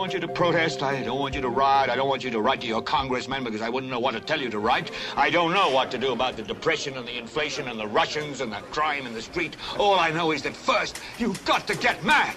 want you to protest. I don't want you to riot. I don't want you to write to your congressman because I wouldn't know what to tell you to write. I don't know what to do about the depression and the inflation and the Russians and the crime in the street. All I know is that first, you've got to get mad.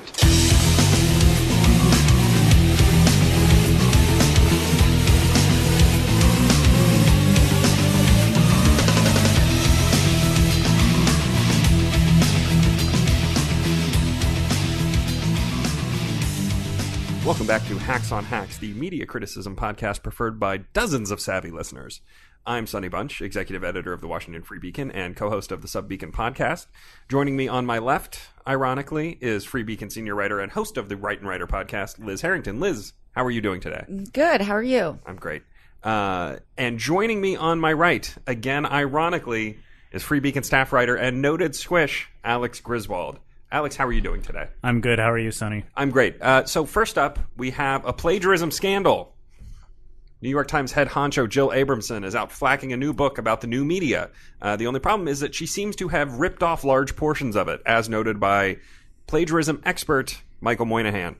Welcome back to Hacks on Hacks, the media criticism podcast preferred by dozens of savvy listeners. I'm Sonny Bunch, executive editor of the Washington Free Beacon and co-host of the Sub Beacon podcast. Joining me on my left, ironically, is Free Beacon senior writer and host of the Write and Writer podcast, Liz Harrington. Liz, how are you doing today? Good. How are you? I'm great. And joining me on my right, again, ironically, is Free Beacon staff writer and noted squish, Alex Griswold. Alex, how are you doing today? I'm good. How are you, Sonny? I'm great. So first up, we have a plagiarism scandal. New York Times head honcho Jill Abramson is out flacking a new book about the new media. The only problem is that she seems to have ripped off large portions of it, as noted by plagiarism expert Michael Moynihan.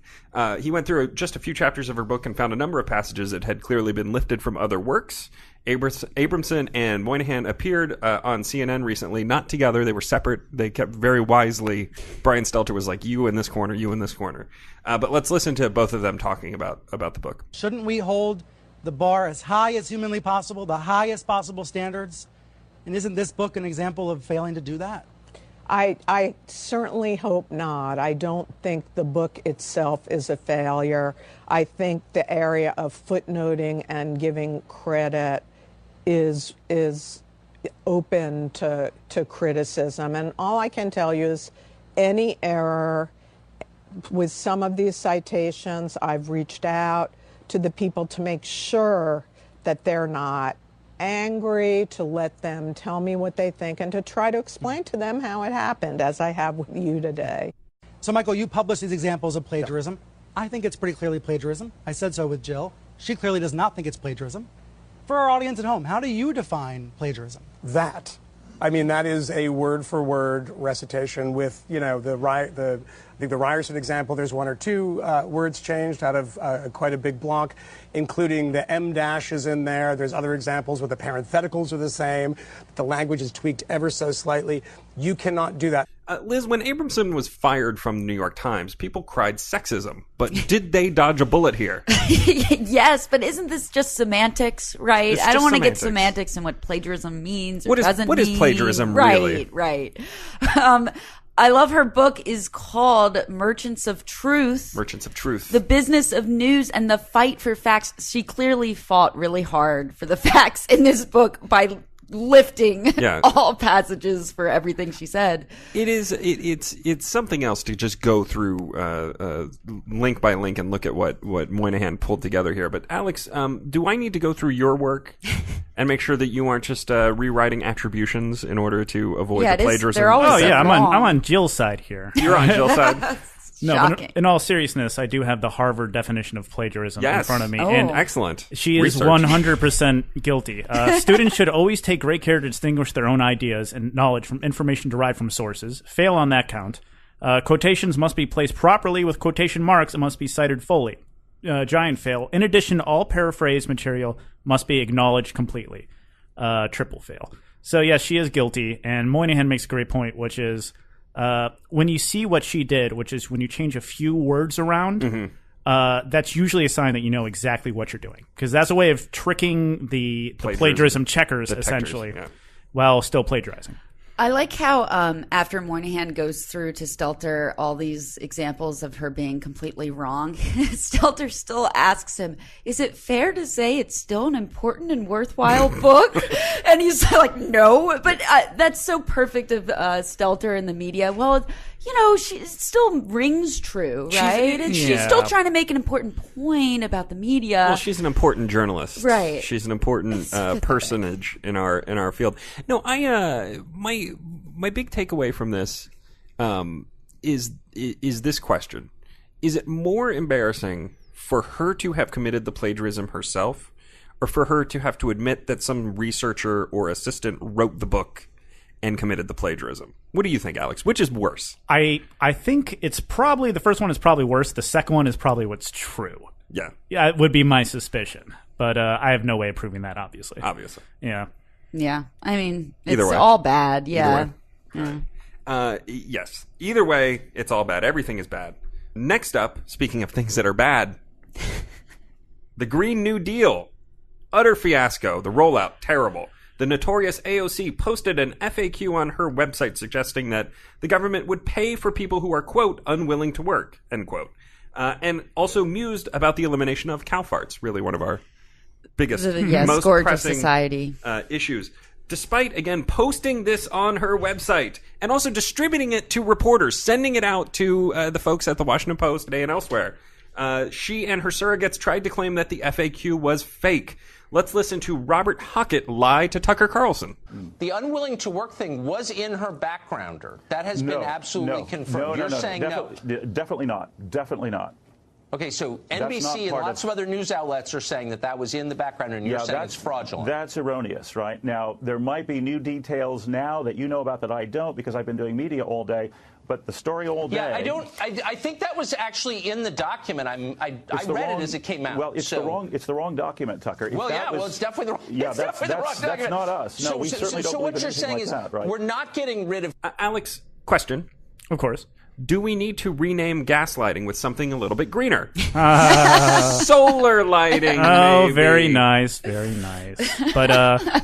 He went through just a few chapters of her book and found a number of passages that had clearly been lifted from other works. Abramson and Moynihan appeared on CNN recently, not together. They were separate. They kept very wisely. Brian Stelter was like, you in this corner, you in this corner. But let's listen to both of them talking about the book. Shouldn't we hold the bar as high as humanly possible, the highest possible standards? And isn't this book an example of failing to do that? I certainly hope not. I don't think the book itself is a failure. I think the area of footnoting and giving credit is open to criticism. And all I can tell you is any error with some of these citations, I've reached out to the people to make sure that they're not angry, to let them tell me what they think, and to try to explain to them how it happened, as I have with you today. So, Michael, you published these examples of plagiarism. I think it's pretty clearly plagiarism. I said so with Jill. She clearly does not think it's plagiarism. For our audience at home, how do you define plagiarism? That. I mean, that is a word-for-word recitation with, I think the Ryerson example, there's one or two words changed out of quite a big block, including the M dash is in there. There's other examples where the parentheticals are the same. The language is tweaked ever so slightly. You cannot do that. Liz, when Abramson was fired from the New York Times, people cried sexism. But did they dodge a bullet here? Yes, but isn't this just semantics, right? I don't want to get semantics and what plagiarism means or doesn't mean. What is plagiarism, really? Right. I love her book is called Merchants of Truth. Merchants of Truth. The Business of News and the Fight for Facts. She clearly fought really hard for the facts in this book by lifting all passages for everything she said. It's something else to just go through link by link and look at what Moynihan pulled together here. But Alex, do I need to go through your work and make sure that you aren't just rewriting attributions in order to avoid the plagiarism? I'm on Jill's side here. You're on Jill's side. No, but in all seriousness, I do have the Harvard definition of plagiarism in front of me. And excellent. She is 100% guilty. Students should always take great care to distinguish their own ideas and knowledge from information derived from sources. Fail on that count. Quotations must be placed properly with quotation marks and must be cited fully. Giant fail. In addition, all paraphrase material must be acknowledged completely. Triple fail. So, yes, she is guilty. And Moynihan makes a great point, which is when you see what she did, which is when you change a few words around, that's usually a sign that you know exactly what you're doing. Because that's a way of tricking the plagiarism checkers, essentially, while still plagiarizing. I like how after Moynihan goes through to Stelter all these examples of her being completely wrong, Stelter still asks him, is it fair to say it's still an important and worthwhile book? And he's like, no. But that's so perfect of Stelter and the media. Well, it still rings true, right? She's still trying to make an important point about the media. Well, she's an important journalist, right? She's an important personage in our field. No, my big takeaway from this is this question: is it more embarrassing for her to have committed the plagiarism herself, or for her to have to admit that some researcher or assistant wrote the book and committed the plagiarism? What do you think, Alex? Which is worse? I think it's probably, the first one is probably worse. The second one is probably what's true. Yeah, it would be my suspicion. But I have no way of proving that, obviously. Yeah. Yeah. I mean, Either it's way. all bad. Yeah. Yes. Either way, it's all bad. Everything is bad. Next up, speaking of things that are bad, the Green New Deal. Utter fiasco. The rollout, terrible. The notorious AOC posted an FAQ on her website suggesting that the government would pay for people who are, quote, unwilling to work, end quote. And also mused about the elimination of cow farts, really one of our biggest, most scourge of pressing society. Issues. Despite, again, posting this on her website and also distributing it to reporters, sending it out to the folks at the Washington Post today and elsewhere, she and her surrogates tried to claim that the FAQ was fake. Let's listen to Robert Hockett lie to Tucker Carlson. The unwilling to work thing was in her backgrounder. That has been absolutely confirmed. You're saying no. Definitely not. Definitely not. Okay, so NBC and lots of other news outlets are saying that was in the background, and you're saying it's fraudulent. That's erroneous, right? Now, there might be new details now that you know about that I don't, because I've been doing media all day. But the story all day... Yeah, I don't... I think that was actually in the document. I read it as it came out. Well, it's the wrong document, Tucker. It's definitely the wrong... Yeah, that's not us. No, we certainly don't believe what you're saying like is that, right? We're not getting rid of... Alex, question. Of course. Do we need to rename gaslighting with something a little bit greener? Solar lighting, Oh, maybe. Very nice. Very nice. But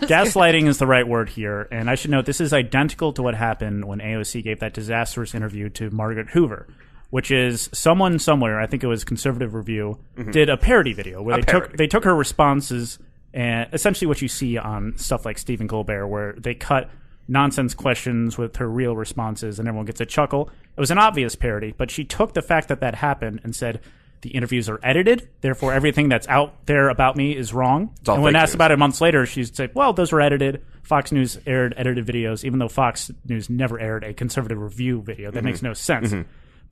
gaslighting is the right word here. And I should note, this is identical to what happened when AOC gave that disastrous interview to Margaret Hoover, which is someone somewhere, I think it was Conservative Review, did a parody video where they took her responses, and essentially what you see on stuff like Stephen Colbert, where they cut nonsense questions with her real responses and everyone gets a chuckle. It was an obvious parody, but she took the fact that happened and said, the interviews are edited, therefore everything that's out there about me is wrong. And when asked about it months later, she'd say, well, those were edited. Fox News aired edited videos, even though Fox News never aired a Conservative Review video. That makes no sense.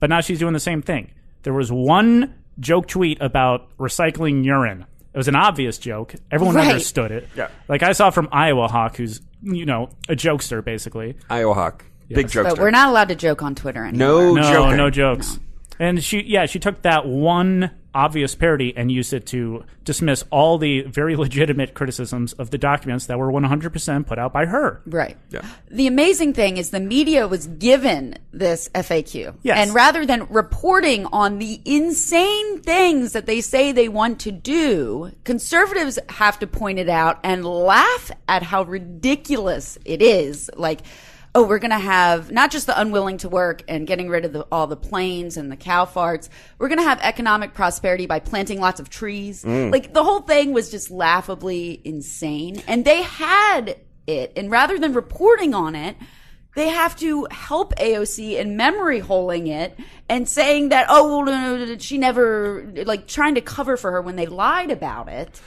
But now she's doing the same thing. There was one joke tweet about recycling urine. It was an obvious joke. Everyone understood it. Yeah. Like I saw from Iowa Hawk, who's, a jokester, basically. Iowa Hawk. Big jokester. But we're not allowed to joke on Twitter anymore. No jokes. No. And she took that one obvious parody and used it to dismiss all the very legitimate criticisms of the documents that were 100% put out by her. Right. Yeah. The amazing thing is the media was given this FAQ. Yes. And rather than reporting on the insane things that they say they want to do, conservatives have to point it out and laugh at how ridiculous it is. Like, oh, we're going to have not just the unwilling to work and getting rid of all the planes and the cow farts. We're going to have economic prosperity by planting lots of trees. Like, the whole thing was just laughably insane. And they had it. And rather than reporting on it, they have to help AOC in memory holing it and saying that, oh, well, no, she never, like, trying to cover for her when they lied about it.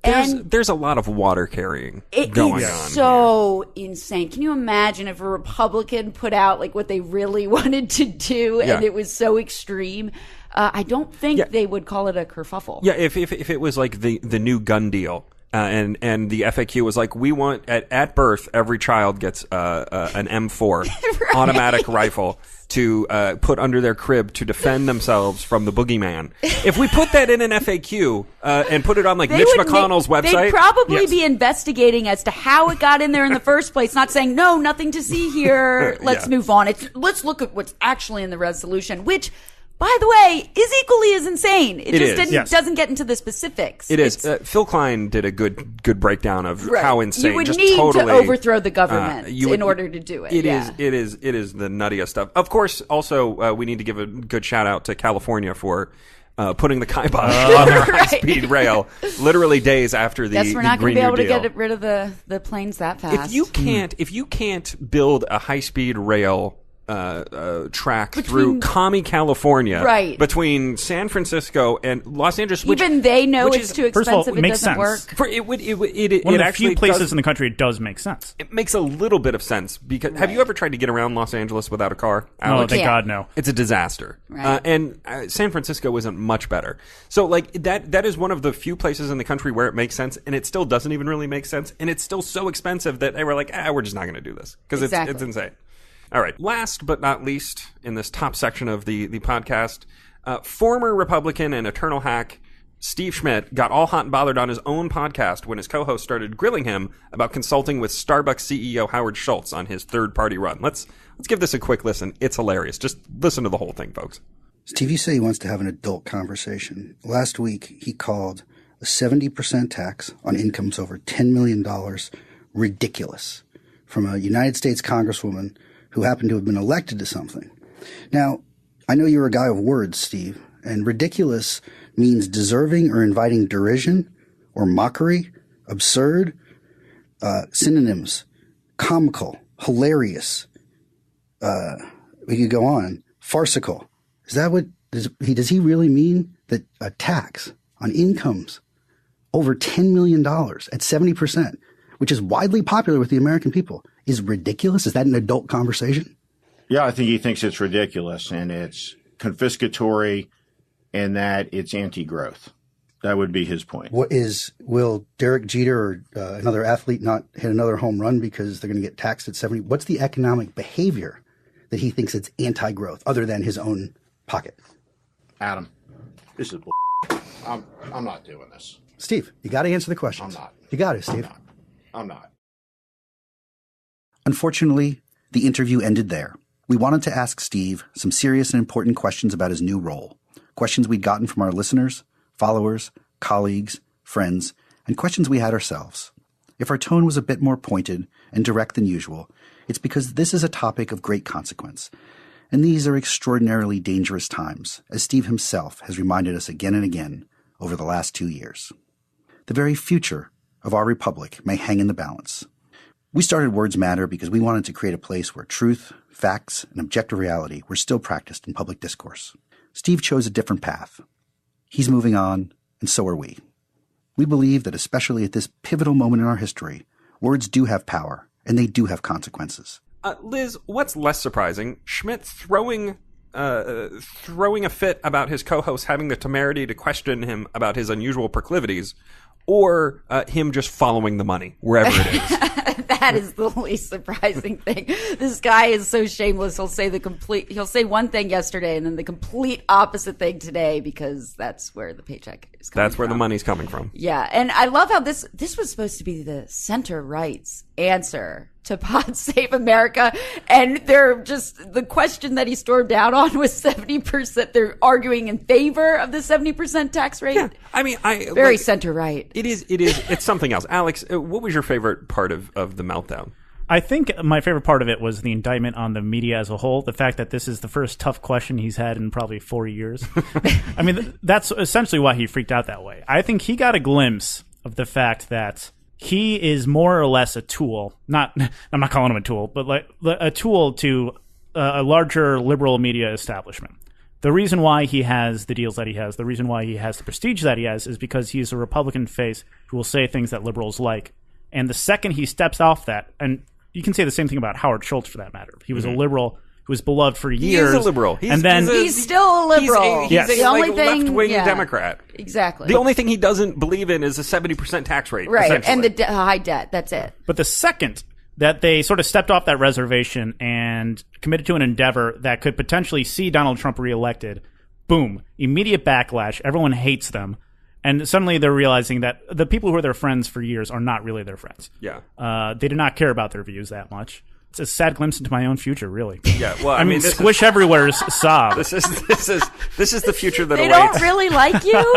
There's a lot of water carrying going on. It's so insane. Can you imagine if a Republican put out like what they really wanted to do and it was so extreme? I don't think they would call it a kerfuffle. Yeah, if it was like the new gun deal. And the FAQ was like, we want at birth every child gets an M4 automatic rifle to put under their crib to defend themselves from the boogeyman. If we put that in an FAQ and put it on like Mitch McConnell's website, they'd probably be investigating as to how it got in there in the first place, not saying no, nothing to see here. Let's move on. Let's look at what's actually in the resolution, which, by the way, is equally as insane. It just doesn't get into the specifics. It is. Phil Klein did a good breakdown of how insane. You would just need totally, to overthrow the government in order to do it. It is the nuttiest stuff. Of course, also we need to give a good shout out to California for putting the kibosh on their high-speed rail, literally days after the Guess we're not going to be able to get rid of the planes that fast. If you can't build a high-speed rail track through Commie, California, between San Francisco and Los Angeles, even they know it's too expensive. First of all, it makes doesn't sense. work. It One of the actually few places in the country it does make sense. It makes a little bit of sense because have you ever tried to get around Los Angeles without a car? Oh, thank God, no. It's a disaster. Right. And San Francisco isn't much better. So like that is one of the few places in the country where it makes sense, and it still doesn't even really make sense, and it's still so expensive that they were like, we're just not going to do this because it's insane. All right. Last but not least, in this top section of the podcast, former Republican and eternal hack Steve Schmidt got all hot and bothered on his own podcast when his co-host started grilling him about consulting with Starbucks CEO Howard Schultz on his third-party run. Let's give this a quick listen. It's hilarious. Just listen to the whole thing, folks. Steve, you say he wants to have an adult conversation. Last week, he called a 70% tax on incomes over $10 million ridiculous from a United States congresswoman who happened to have been elected to something. Now, I know you're a guy of words, Steve, and ridiculous means deserving or inviting derision or mockery, absurd, synonyms, comical, hilarious. We could go on. Farcical. Is that what does he really mean that a tax on incomes over $10 million at 70%, which is widely popular with the American people, is ridiculous? Is that an adult conversation? Yeah, I think he thinks it's ridiculous and it's confiscatory and that it's anti-growth. That would be his point. Will Derek Jeter or another athlete not hit another home run because they're going to get taxed at 70? What's the economic behavior that he thinks it's anti-growth other than his own pocket? Adam, this is I'm not doing this. Steve, you got to answer the questions. I'm not. You got to, Steve. I'm not. Unfortunately, the interview ended there. We wanted to ask Steve some serious and important questions about his new role. Questions we'd gotten from our listeners, followers, colleagues, friends, and questions we had ourselves. If our tone was a bit more pointed and direct than usual, it's because this is a topic of great consequence. And these are extraordinarily dangerous times, as Steve himself has reminded us again and again over the last 2 years. The very future of our republic may hang in the balance. We started Words Matter because we wanted to create a place where truth, facts, and objective reality were still practiced in public discourse. Steve chose a different path. He's moving on, and so are we. We believe that especially at this pivotal moment in our history, words do have power, and they do have consequences. Liz, what's less surprising? Schmidt throwing a fit about his co-host having the temerity to question him about his unusual proclivities, or him just following the money wherever it is? That is the least surprising thing. This guy is so shameless. He'll say one thing yesterday and then the complete opposite thing today because that's where the paycheck is coming from. That's where the money's coming from. Yeah, and I love how this was supposed to be the center-right's answer to Pod Save America, and the question that he stormed out on was 70%. They're arguing in favor of the 70% tax rate. Yeah, I mean, very center-right. It's something else. Alex, what was your favorite part of the meltdown? I think my favorite part of it was the indictment on the media as a whole. The fact that this is the first tough question he's had in probably 4 years. I mean, that's essentially why he freaked out that way. I think he got a glimpse of the fact that he is more or less a tool. I'm not calling him a tool, but like a tool to a larger liberal media establishment. The reason why he has the deals that he has, the reason why he has the prestige that he has, is because he's a Republican face who will say things that liberals like. And the second he steps off that, and you can say the same thing about Howard Schultz for that matter. He was a liberal who was beloved for years. He is a liberal. He's still a liberal. He's a left-wing Democrat. Exactly. The only thing he doesn't believe in is a 70% tax rate. Right, and the high debt. That's it. But the second that they sort of stepped off that reservation and committed to an endeavor that could potentially see Donald Trump reelected, boom, immediate backlash. Everyone hates them. And suddenly they're realizing that the people who are their friends for years are not really their friends. Yeah. They do not care about their views that much. It's a sad glimpse into my own future, really. Yeah, well, I mean, squish everywhere, sob. This is the future that they awaits. They don't really like you.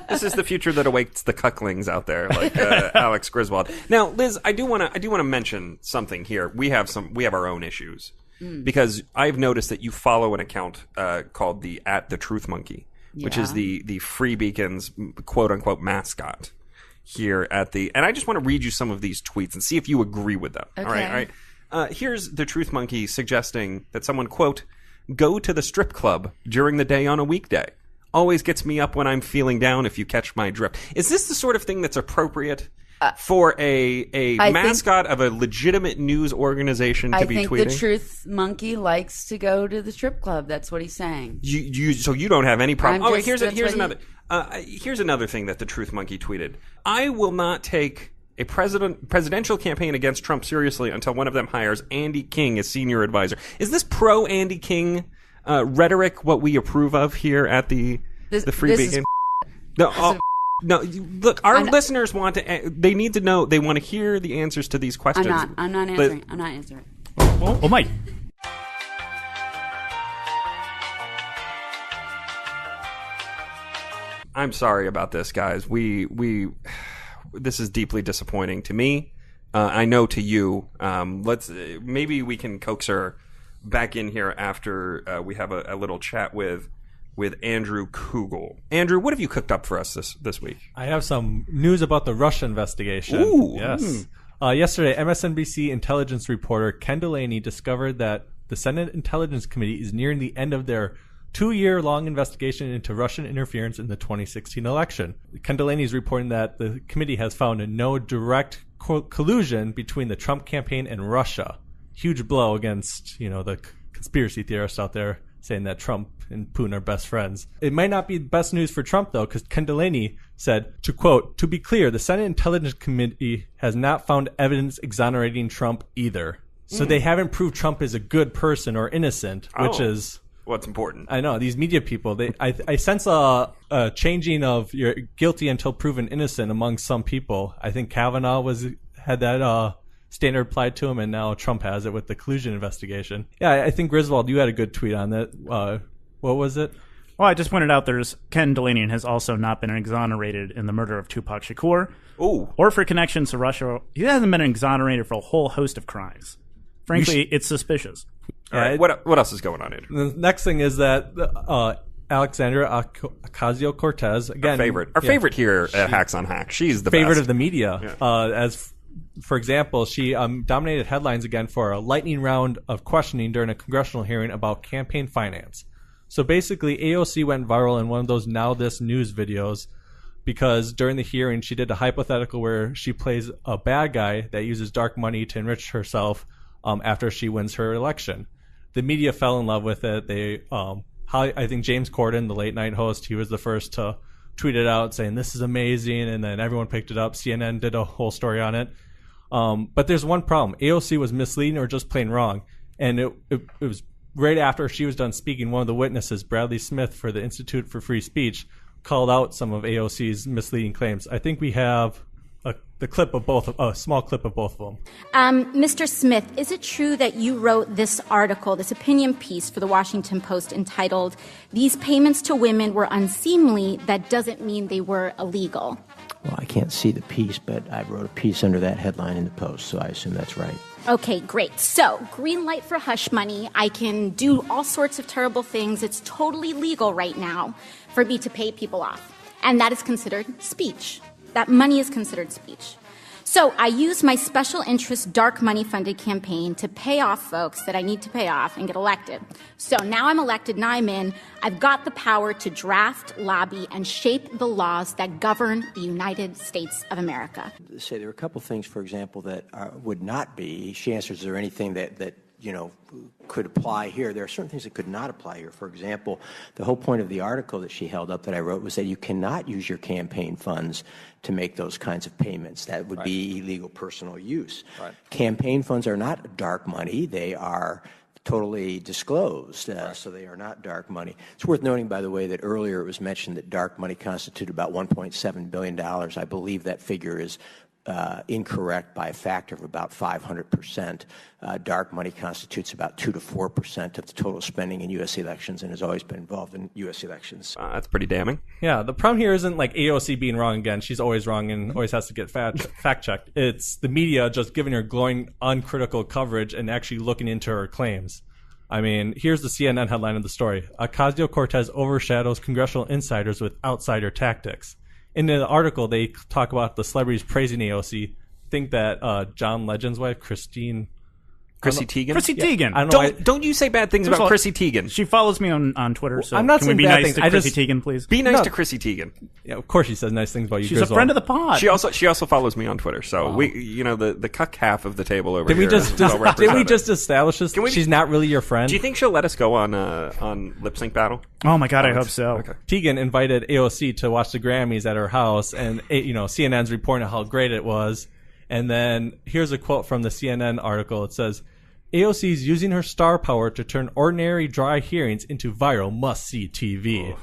This is the future that awaits the cucklings out there, like Alex Griswold. Now, Liz, I do want to mention something here. We have our own issues because I've noticed that you follow an account called the Truth Monkey, which is the Free Beacon's quote unquote mascot here and I just want to read you some of these tweets and see if you agree with them. Okay. All right. Here's the Truth Monkey suggesting that someone, quote, go to the strip club during the day on a weekday. Always gets me up when I'm feeling down, if you catch my drift. Is this the sort of thing that's appropriate for a mascot of a legitimate news organization to be tweeting? I think the Truth Monkey likes to go to the strip club. That's what he's saying. So you don't have any problem. Here's another. He... Here's another thing that the Truth Monkey tweeted. I will not take a presidential campaign against Trump seriously until one of them hires Andy King as senior advisor. Is this pro Andy King rhetoric what we approve of here at the Free Beacon? No, no. Look, our listeners want to. They need to know. They want to hear the answers to these questions. I'm not answering. I'm not answering. Oh, Mike. I'm sorry about this, guys. This is deeply disappointing to me. I know to you. Maybe we can coax her back in here after we have a little chat with Andrew Kugel. Andrew, what have you cooked up for us this week? I have some news about the Russia investigation. Ooh. Yes. Yesterday, MSNBC intelligence reporter Ken Delaney discovered that the Senate Intelligence Committee is nearing the end of their 2-year-long investigation into Russian interference in the 2016 election. Ken Delaney is reporting that the committee has found no direct collusion between the Trump campaign and Russia. Huge blow against, the conspiracy theorists out there saying that Trump and Putin are best friends. It might not be best news for Trump, though, because Ken Delaney said, to quote, "To be clear, the Senate Intelligence Committee has not found evidence exonerating Trump either." So they haven't proved Trump is a good person or innocent, which is what's important. I know these media people. I sense a changing of you're guilty until proven innocent among some people. I think Kavanaugh had that standard applied to him, and now Trump has it with the collusion investigation. Yeah, I think Griswold, you had a good tweet on that. What was it? Well, I just pointed out Ken Delaney has also not been exonerated in the murder of Tupac Shakur. Ooh. Or for connections to Russia. He hasn't been exonerated for a whole host of crimes. Frankly, it's suspicious. All right, what else is going on, Andrew? The next thing is that Alexandria Ocasio-Cortez, again, our favorite here at Hacks on Hack. She's the favorite best of the media. Yeah. For example, she dominated headlines again for a lightning round of questioning during a congressional hearing about campaign finance. So basically, AOC went viral in one of those Now This News videos because during the hearing, she did a hypothetical where she plays a bad guy that uses dark money to enrich herself after she wins her election. The media fell in love with it. I think James Corden, the late night host, he was the first to tweet it out saying this is amazing, and then everyone picked it up. CNN did a whole story on it. But there's one problem. AOC was misleading or just plain wrong. And it was right after she was done speaking, one of the witnesses, Bradley Smith for the Institute for Free Speech, called out some of AOC's misleading claims. I think we have a small clip of both of them. Mr. Smith, is it true that you wrote this article, this opinion piece for the Washington Post entitled, "These payments to women were unseemly, that doesn't mean they were illegal"? Well, I can't see the piece, but I wrote a piece under that headline in the Post, so I assume that's right. Okay, great. So, green light for hush money. I can do all sorts of terrible things. It's totally legal right now for me to pay people off. And that is considered speech. That money is considered speech. So I use my special interest dark money funded campaign to pay off folks that I need to pay off and get elected. So now I'm elected, now I'm in. I've got the power to draft, lobby, and shape the laws that govern the United States of America. Say there are a couple things, for example, that would not be. She answers, is there anything that could apply here? There are certain things that could not apply here. For example, the whole point of the article that she held up that I wrote was that you cannot use your campaign funds to make those kinds of payments. That would be illegal personal use. Right. Campaign funds are not dark money. They are totally disclosed, so they are not dark money. It's worth noting, by the way, that earlier it was mentioned that dark money constituted about $1.7 billion. I believe that figure is incorrect by a factor of about 500%. Dark money constitutes about 2 to 4% of the total spending in U.S. elections and has always been involved in U.S. elections. That's pretty damning. Yeah, the problem here isn't like AOC being wrong again. She's always wrong and always has to get fact-checked. It's the media just giving her glowing, uncritical coverage and actually looking into her claims. I mean, here's the CNN headline of the story. Ocasio-Cortez overshadows congressional insiders with outsider tactics. In the article, they talk about the celebrities praising AOC. Think that John Legend's wife, Chrissy Teigen. Don't you say bad things about Chrissy Teigen. She follows me on Twitter, so I'm not can we be bad nice things. to Chrissy Teigen, please? Be nice to Chrissy Teigen. Yeah, of course she says nice things about you. She's Griswold. a friend of the pod. She also follows me on Twitter. So we, the cuck half of the table over did here. Did we just establish this? She's not really your friend. Do you think she'll let us go on Lip Sync Battle? Oh my god, I hope so. Okay. Teigen invited AOC to watch the Grammys at her house, and CNN's reporting how great it was. And then here's a quote from the CNN article. It says, AOC is using her star power to turn ordinary dry hearings into viral must-see TV.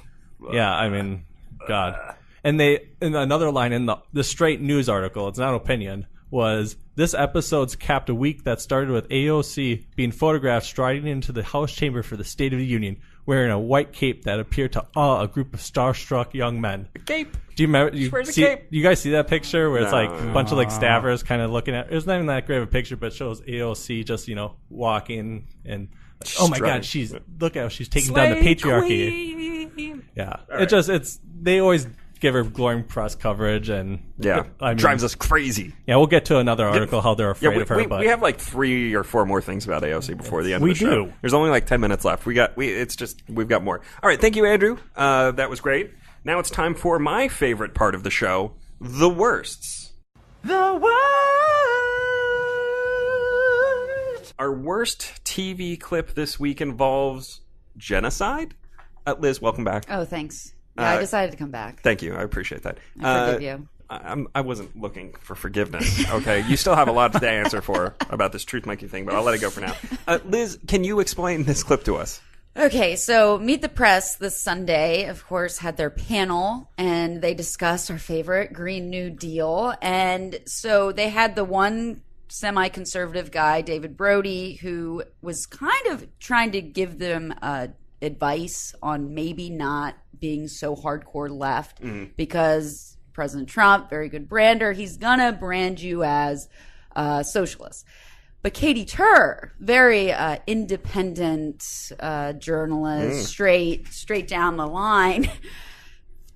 Yeah, I mean, God. And in another line in the straight news article, it's not opinion, was this episode's capped a week that started with AOC being photographed striding into the House chamber for the State of the Union, wearing a white cape that appeared to awe a group of starstruck young men. A cape. Do you remember? She wears a cape. You guys see that picture where it's like No. a bunch of like staffers kind of looking at? It's not even that great of a picture, but it shows AOC just walking and oh my God, look at how she's taking down the patriarchy. Queen. Yeah, Right. They always give her glowing press coverage and drives us crazy. Yeah, we'll get to another article how they're afraid of her. We have like 3 or 4 more things about AOC before the end of We the show. do. There's only like 10 minutes left. We've got more. All right, thank you, Andrew. That was great. Now it's time for my favorite part of the show, the worsts. The worst. Our worst TV clip this week involves genocide. Liz, welcome back. Oh, thanks. Yeah, I decided to come back. Thank you. I appreciate that. I forgive you. I wasn't looking for forgiveness. Okay, you still have a lot to answer for about this truth monkey thing, but I'll let it go for now. Liz, can you explain this clip to us? Okay, so Meet the Press this Sunday, of course, had their panel, and they discussed our favorite Green New Deal. And so they had the one semi-conservative guy, David Brody, who was kind of trying to give them advice on maybe not being so hardcore left because President Trump, very good brander, he's gonna brand you as socialist. But Katie Tur, very independent journalist, straight down the line,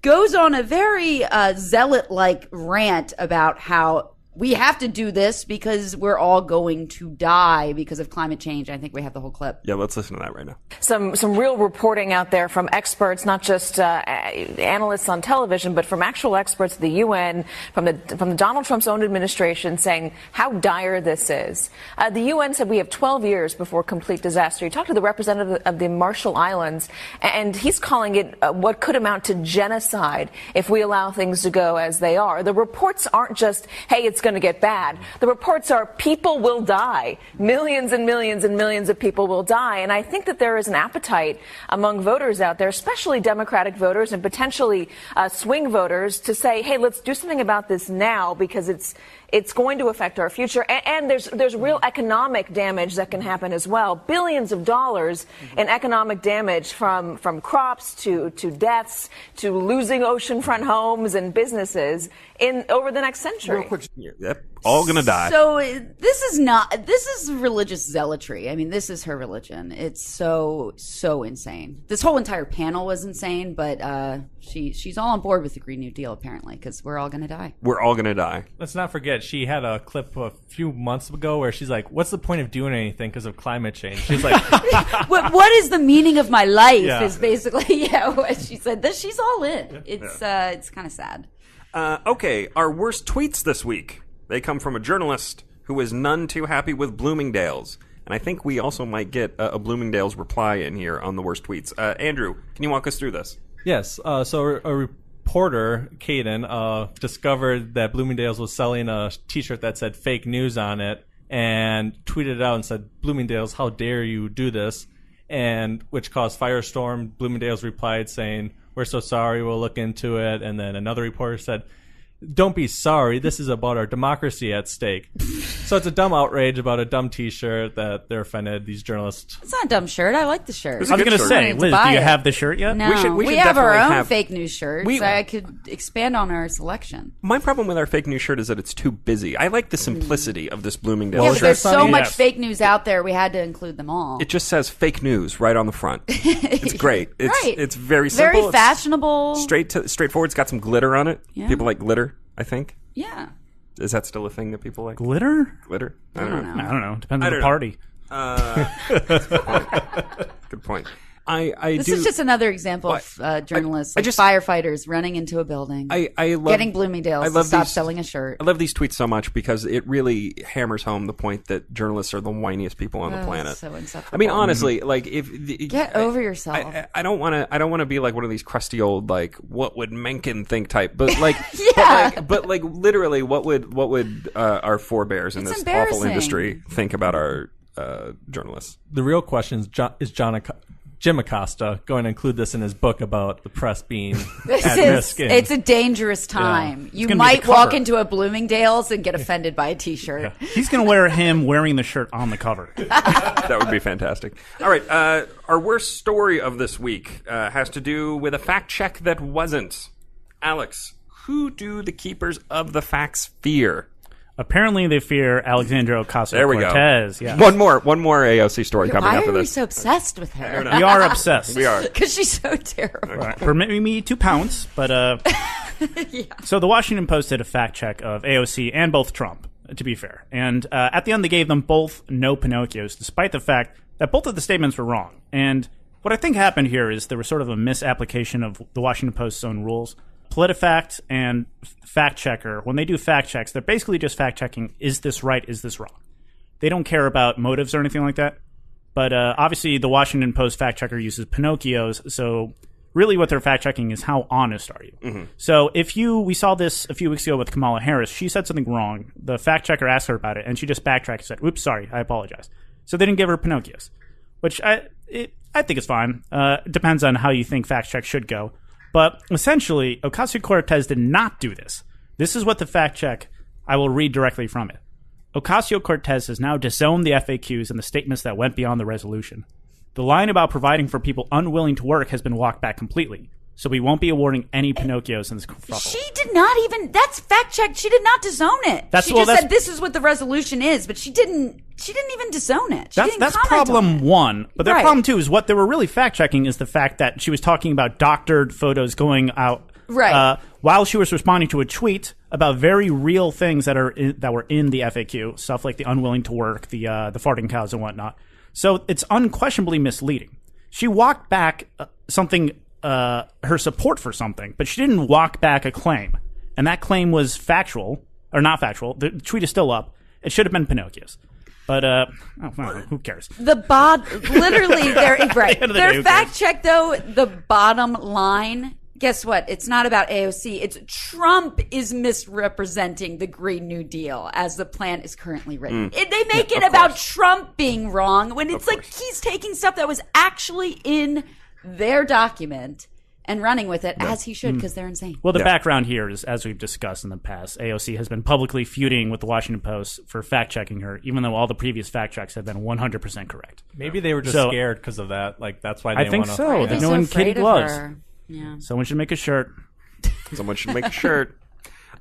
goes on a very zealot-like rant about how we have to do this because we're all going to die because of climate change. I think we have the whole clip. Yeah, let's listen to that right now. Some real reporting out there from experts, not just analysts on television, but from actual experts at the UN, from the Donald Trump's own administration, saying how dire this is. The UN said we have 12 years before complete disaster. You talked to the representative of the Marshall Islands, and he's calling it what could amount to genocide if we allow things to go as they are. The reports aren't just, hey, it's going to get bad. The reports are people will die. Millions and millions and millions of people will die. And I think that there is an appetite among voters out there, especially Democratic voters and potentially swing voters, to say, hey, let's do something about this now because it's going to affect our future. And there's real economic damage that can happen as well. Billions of dollars in economic damage from crops to deaths to losing oceanfront homes and businesses over the next century. Real quick, yep, all gonna die. So this is religious zealotry. I mean, this is her religion. It's so insane. This whole entire panel was insane, but she's all on board with the Green New Deal apparently because we're all gonna die. We're all gonna die. Let's not forget, she had a clip a few months ago where she's like, what's the point of doing anything because of climate change? She's like, what is the meaning of my life? Yeah. Is basically what she said. She's all in. It's kind of sad. Okay, our worst tweets this week. They come from a journalist who is none too happy with Bloomingdale's. And I think we also might get a Bloomingdale's reply in here on the worst tweets. Andrew, can you walk us through this? yes. So a reporter, Caden, discovered that Bloomingdale's was selling a T-shirt that said fake news on it and tweeted it out and said, Bloomingdale's, how dare you do this? And which caused firestorm. Bloomingdale's replied saying, we're so sorry, we'll look into it. And then another reporter said, don't be sorry, this is about our democracy at stake. So it's a dumb outrage about a dumb T-shirt that they're offended, these journalists. It's not a dumb shirt. I like the shirt. I was going to say, Liz, do you have the shirt yet? No, we should have our definitely own fake news shirts. I could expand on our selection. My problem with our fake news shirt is that it's too busy. I like the simplicity of this Bloomingdale's Yeah, shirt. but there's so much fake news out there, we had to include them all. It just says fake news right on the front. It's great. It's very simple. Very fashionable. Straightforward. It's got some glitter on it. Yeah. People like glitter, I think. Yeah. Is that still a thing that people like? Glitter? Glitter? I don't know. I don't know. Depends on the party. Good point. This is just another example of journalists, firefighters running into a building, getting Bloomingdale's to stop selling a shirt. I love these tweets so much because it really hammers home the point that journalists are the whiniest people on the planet. So insufferable. I mean, honestly, like get over yourself. I don't want to be like one of these crusty old like what would Mencken think type, but like but literally what would our forebears in this awful industry think about our journalists? The real question is Jim Acosta going to include this in his book about the press being at risk. It's a dangerous time. Yeah. You might walk into a Bloomingdale's and get offended by a T-shirt. Yeah. He's going to wear him wearing the shirt on the cover. That would be fantastic. All right, our worst story of this week has to do with a fact check that wasn't. Alex, who do the keepers of the facts fear? Apparently, they fear Alexandria Ocasio-Cortez. There we go. Yes. One more AOC story coming Why after are we this. so obsessed with her? We are obsessed. We are. Because she's so terrible. Right. Permitting me to pounce, but Yeah. So the Washington Post did a fact check of AOC and both Trump, to be fair. And at the end, they gave them both no Pinocchios, despite the fact that both of the statements were wrong. And what I think happened here is there was sort of a misapplication of the Washington Post's own rules. PolitiFact and Fact Checker, when they do fact checks, they're basically just fact checking, is this right, is this wrong? They don't care about motives or anything like that. But obviously the Washington Post fact checker uses Pinocchios, so really what they're fact checking is how honest are you? Mm-hmm. So we saw this a few weeks ago with Kamala Harris. She said something wrong. The fact checker asked her about it, and she just backtracked and said, oops, sorry, I apologize. So they didn't give her Pinocchios, which I think is fine. Depends on how you think fact checks should go. But essentially, Ocasio-Cortez did not do this. This is what the fact check, I will read directly from it. Ocasio-Cortez has now disowned the FAQs and the statements that went beyond the resolution. The line about providing for people unwilling to work has been walked back completely. So we won't be awarding any Pinocchios in this kerfuffle. She did not even, that's fact checked. She did not disown it. She just said this is what the resolution is, but she didn't even disown it. That's problem one. But their problem two is what they were really fact checking is the fact that she was talking about doctored photos going out while she was responding to a tweet about very real things that were in the FAQ, stuff like the unwilling to work, the farting cows and whatnot. So it's unquestionably misleading. She walked back her support for something, but she didn't walk back a claim. And that claim was factual, or not factual. The tweet is still up. It should have been Pinocchio's. But, who cares? Literally, their fact check, though, the bottom line, guess what? It's not about AOC. It's Trump is misrepresenting the Green New Deal as the plan is currently written. They make it about Trump being wrong when it's like he's taking stuff that was actually in their document and running with it as he should because they're insane. Well, the background here is, as we've discussed in the past, AOC has been publicly feuding with the Washington Post for fact-checking her, even though all the previous fact-checks have been 100% correct. Maybe they were just scared because of that. Like, that's why they I think so. They're doing kitty gloves. Yeah. Someone should make a shirt. Someone should make a shirt.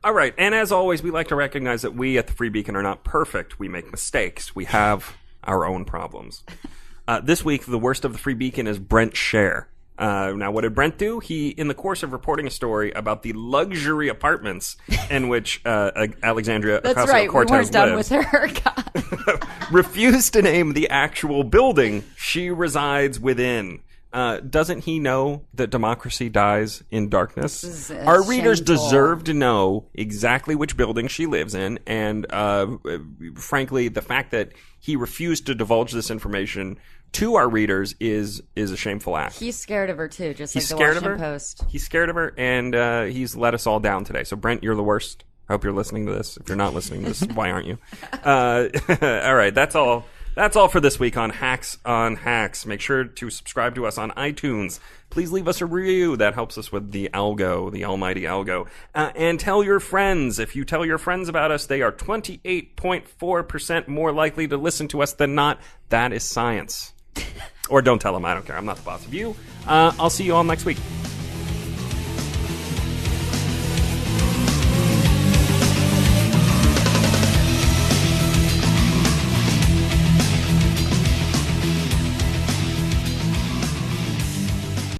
All right. And as always, we like to recognize that we at the Free Beacon are not perfect. We make mistakes. We have our own problems. This week, the worst of the Free Beacon is Brent Scher. Now, what did Brent do? He, in the course of reporting a story about the luxury apartments in which Alexandria Ocasio-Cortez lives, we weren't done with her. refused to name the actual building she resides within. Doesn't he know that democracy dies in darkness? Our readers deserve to know exactly which building she lives in, and frankly, the fact that he refused to divulge this information to our readers is a shameful act. He's scared of her too, just he's like the scared Washington of her. Post. He's scared of her, and he's let us all down today. So, Brent, you're the worst. I hope you're listening to this. If you're not listening to this, why aren't you? All right, that's all. That's all for this week on Hacks on Hacks. Make sure to subscribe to us on iTunes. Please leave us a review. That helps us with the algo, the almighty algo. And tell your friends. If you tell your friends about us, they are 28.4% more likely to listen to us than not. That is science. Or don't tell them. I don't care. I'm not the boss of you. I'll see you all next week.